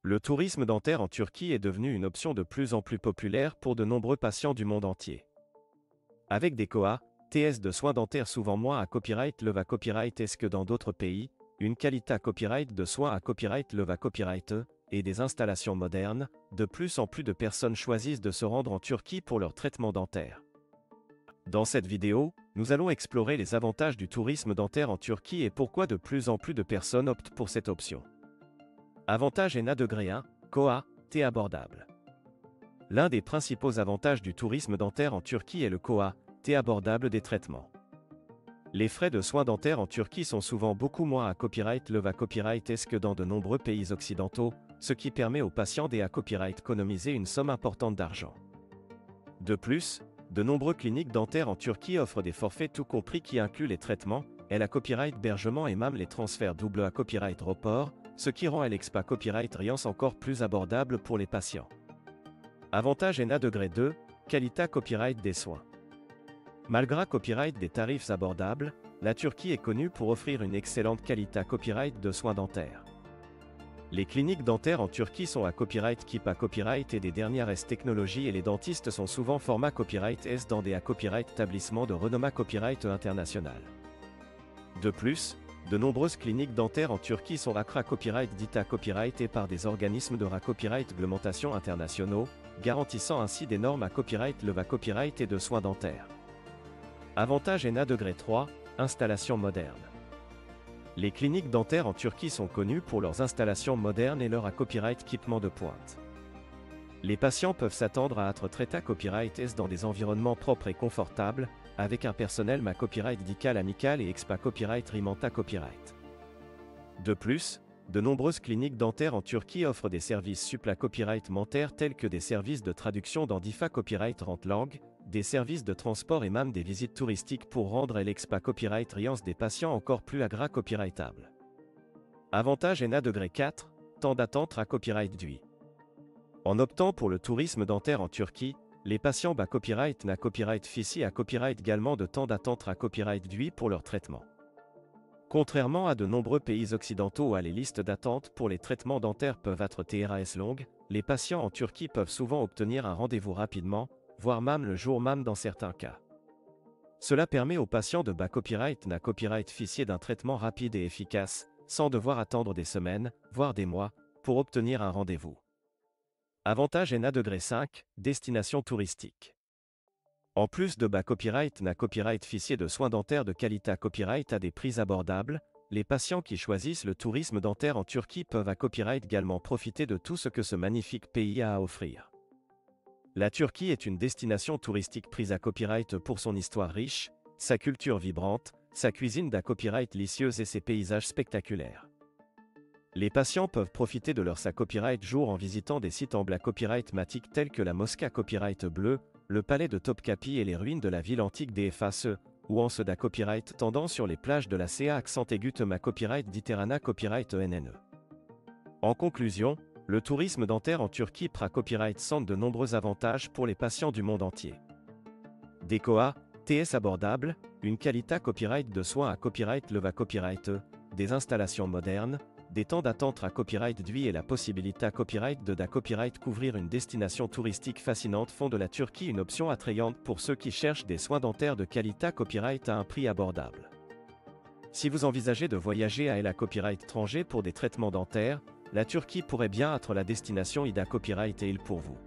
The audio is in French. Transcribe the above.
Le tourisme dentaire en Turquie est devenu une option de plus en plus populaire pour de nombreux patients du monde entier. Avec des COA, TS de soins dentaires souvent moins à copyright leva copyright est-ce que dans d'autres pays, une qualité copyright de soins à copyright leva copyright et des installations modernes, de plus en plus de personnes choisissent de se rendre en Turquie pour leur traitement dentaire. Dans cette vidéo, nous allons explorer les avantages du tourisme dentaire en Turquie et pourquoi de plus en plus de personnes optent pour cette option. Avantage ENA degré 1, COA, T abordable. L'un des principaux avantages du tourisme dentaire en Turquie est le COA, T abordable des traitements. Les frais de soins dentaires en Turquie sont souvent beaucoup moins à copyright leva copyright est-ce que dans de nombreux pays occidentaux, ce qui permet aux patients des à copyright d'économiser une somme importante d'argent. De plus, de nombreuses cliniques dentaires en Turquie offrent des forfaits tout compris qui incluent les traitements, à copyright hébergement et même les transferts double à copyright report, ce qui rend l'EXPA copyright Riance encore plus abordable pour les patients. Avantage ENA degré 2, qualité copyright des soins. Malgré copyright des tarifs abordables, la Turquie est connue pour offrir une excellente qualité copyright de soins dentaires. Les cliniques dentaires en Turquie sont à copyright keep à copyright et des dernières S technologies et les dentistes sont souvent format copyright S dans des à copyright établissements de renommée copyright international. De plus, de nombreuses cliniques dentaires en Turquie sont accra copyright dites à copyright et par des organismes de copyright réglementation internationaux, garantissant ainsi des normes à copyright leva copyright et de soins dentaires. Avantage ENA degré 3, installation moderne. Les cliniques dentaires en Turquie sont connues pour leurs installations modernes et leur à copyright équipement de pointe. Les patients peuvent s'attendre à être traités à copyright S dans des environnements propres et confortables, avec un personnel ma copyright dical amical et expa copyright rimanta copyright. De plus, de nombreuses cliniques dentaires en Turquie offrent des services suppla copyright mentaires tels que des services de traduction dans DIFA copyright rente langue, des services de transport et même des visites touristiques pour rendre l'expa copyright riance des patients encore plus agra copyrightable. Avantage ENA degré 4, temps d'attente à copyright DUI. En optant pour le tourisme dentaire en Turquie, les patients bas copyright na copyright FICI à copyright également de temps d'attente à copyright DUI pour leur traitement. Contrairement à de nombreux pays occidentaux où les listes d'attente pour les traitements dentaires peuvent être TRAS longues, les patients en Turquie peuvent souvent obtenir un rendez-vous rapidement, voire même le jour même dans certains cas. Cela permet aux patients de bas copyright na copyright FICI d'un traitement rapide et efficace, sans devoir attendre des semaines, voire des mois, pour obtenir un rendez-vous. Avantage ENA degré 5, destination touristique. En plus de bas copyright na copyright FICI de soins dentaires de qualité à copyright à des prix abordables, les patients qui choisissent le tourisme dentaire en Turquie peuvent à copyright également profiter de tout ce que ce magnifique pays a à offrir. La Turquie est une destination touristique prise à copyright pour son histoire riche, sa culture vibrante, sa cuisine d'à copyright délicieuse et ses paysages spectaculaires. Les patients peuvent profiter de leur copyright jour en visitant des sites en bas copyright matique tels que la mosquée copyright bleue, le palais de Topkapi et les ruines de la ville antique d'Efes, ou en ceux d'à copyright tendant sur les plages de la CA accent aigu ma copyright d'Iterana copyright NNE. En conclusion, le tourisme dentaire en Turquie pra copyright centre de nombreux avantages pour les patients du monde entier. Des COA, TS abordables, une qualité copyright de soins à copyright leva copyright, des installations modernes, des temps d'attente à copyright DUI et la possibilité à copyright de da copyright couvrir une destination touristique fascinante font de la Turquie une option attrayante pour ceux qui cherchent des soins dentaires de qualité copyright à un prix abordable. Si vous envisagez de voyager à la copyright étranger pour des traitements dentaires, la Turquie pourrait bien être la destination IDA copyright et il pour vous.